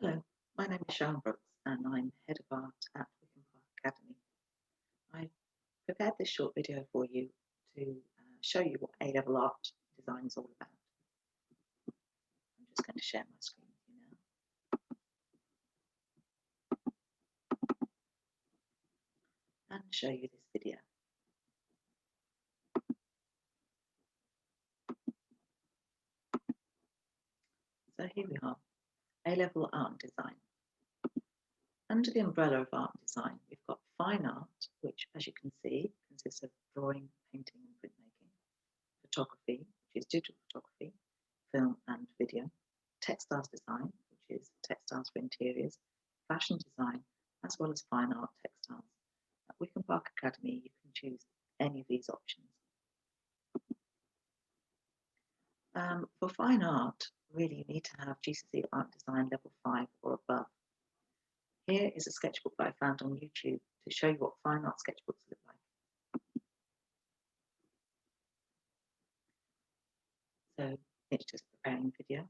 Hello, my name is Sharon Brooks and I'm Head of Art at Wickham Park Academy. I prepared this short video for you to show you what A-level art design is all about. I'm just going to share my screen with you now and show you this video. So here we are, A-level art and design. Under the umbrella of art and design, we've got fine art, which, as you can see, consists of drawing, painting and printmaking, photography, which is digital photography, film and video, textiles design, which is textiles for interiors, fashion design, as well as fine art textiles. At Wickham Park Academy, you can choose any of these options. For fine art, really you need to have GCSE Art Design Level 5 or above. Here is a sketchbook that I found on YouTube to show you what fine art sketchbooks look like. So it's just preparing video.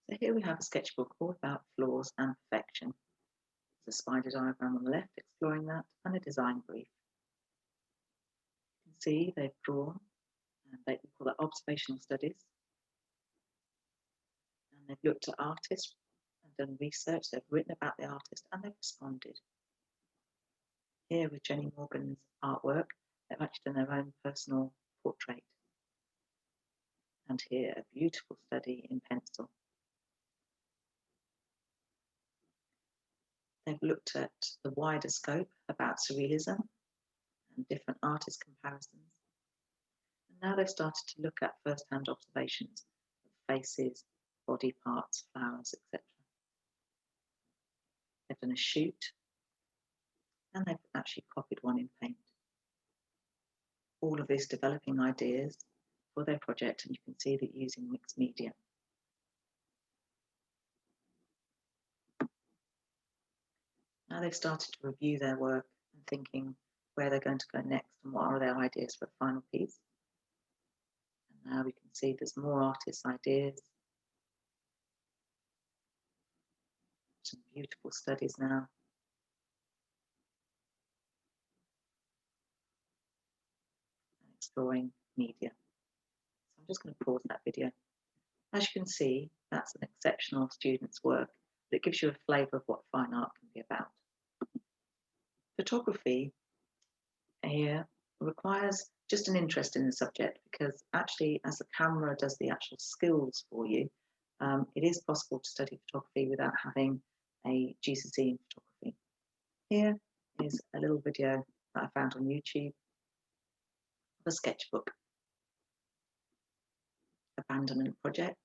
So here we have a sketchbook all about flaws and perfection. There's a spider diagram on the left exploring that and a design brief. You can see they've drawn, and we call that observational studies. And they've looked at artists and done research, they've written about the artist and they've responded. Here with Jenny Morgan's artwork, they've actually done their own personal portrait. And here a beautiful study in pencil. They've looked at the wider scope about surrealism and different artist comparisons. And now they've started to look at first-hand observations of faces, body parts, flowers, etc. They've done a shoot and they've actually copied one in paint. All of this developing ideas for their project, and you can see that using mixed media. Now they've started to review their work and thinking where they're going to go next and what are their ideas for a final piece. And now we can see there's more artists' ideas. Some beautiful studies now. And exploring media. So I'm just going to pause that video. As you can see, that's an exceptional student's work, but it gives you a flavour of what fine art can be about. Photography here requires just an interest in the subject, because actually as the camera does the actual skills for you, it is possible to study photography without having a GCSE in photography. Here is a little video that I found on YouTube of a sketchbook abandonment project.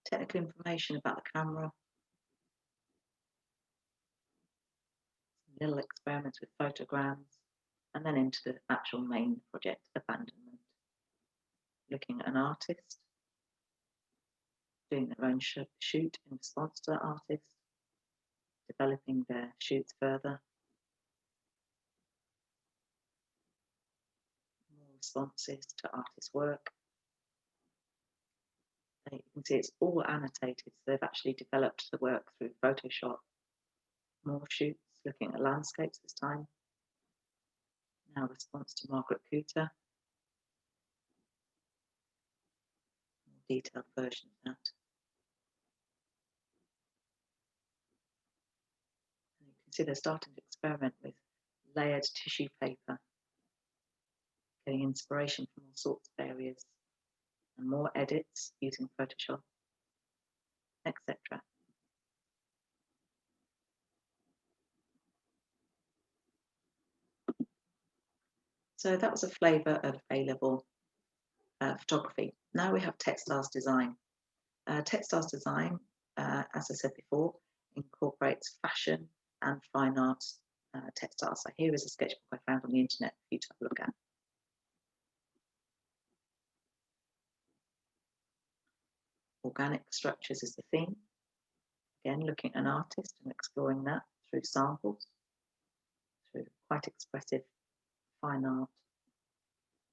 Technical information about the camera. Some little experiments with photograms, and then into the actual main project, abandonment. Looking at an artist doing their own shoot in response to that artist, developing their shoots further, more responses to artist work. You can see it's all annotated, so they've actually developed the work through Photoshop. More shoots, looking at landscapes this time. Now response to Margaret Cooter. More detailed version of that. And you can see they're starting to experiment with layered tissue paper, getting inspiration from all sorts of areas, and more edits using Photoshop, etc. So that was a flavour of A-level photography. Now we have textiles design. Textiles design, as I said before, incorporates fashion and fine arts textiles. So here is a sketchbook I found on the internet for you to have a look at. Organic structures is the theme. Again, looking at an artist and exploring that through samples, through quite expressive fine art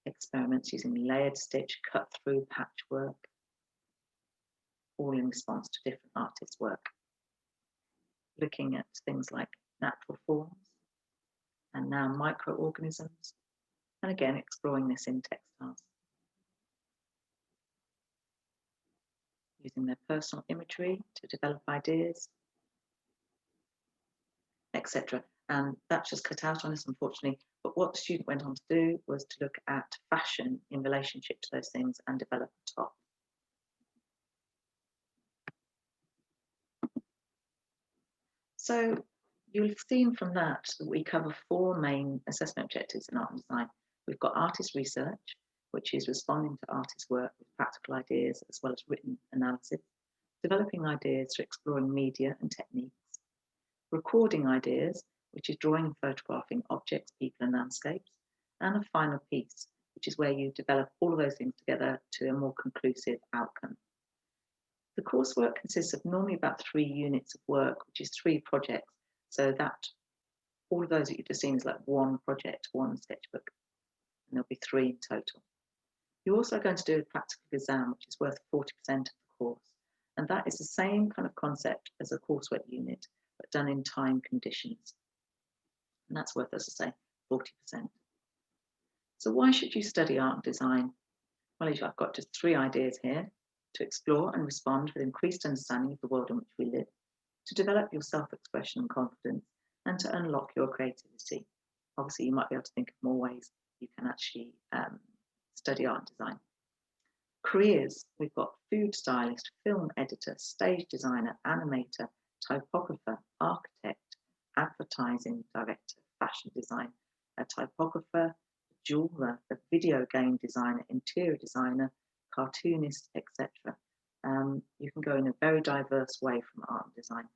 experiments using layered stitch, cut through patchwork, all in response to different artists' work. Looking at things like natural forms and now microorganisms, and again exploring this in textiles. Using their personal imagery to develop ideas, etc. And that's just cut out on us, unfortunately. But what the student went on to do was to look at fashion in relationship to those things and develop a top. So you'll have seen from that we cover 4 main assessment objectives in art and design. We've got artist research, which is responding to artist work with practical ideas as well as written analysis, developing ideas through exploring media and techniques, recording ideas, which is drawing and photographing objects, people and landscapes, and a final piece, which is where you develop all of those things together to a more conclusive outcome. The coursework consists of normally about 3 units of work, which is 3 projects, so that all of those that you've just seen is like 1 project, 1 sketchbook, and there'll be 3 in total. You're also going to do a practical exam, which is worth 40% of the course, and that is the same kind of concept as a coursework unit, but done in time conditions, and that's worth, as I say, 40%. So why should you study art and design? Well, I've got just 3 ideas here: to explore and respond with increased understanding of the world in which we live, to develop your self-expression and confidence, and to unlock your creativity. Obviously, you might be able to think of more ways you can actually study art and design. Careers, we've got food stylist, film editor, stage designer, animator, typographer, architect, advertising director, fashion designer, a typographer, jeweler, a video game designer, interior designer, cartoonist, etc. You can go in a very diverse way from art and design.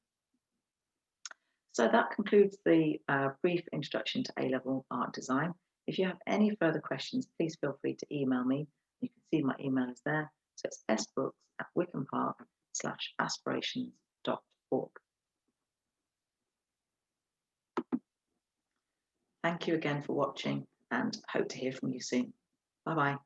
So that concludes the brief introduction to A-level art and design. If you have any further questions, please feel free to email me. You can see my email is there. So it's sbrooks@wickhampark/aspirations.org. Thank you again for watching and hope to hear from you soon. Bye-bye.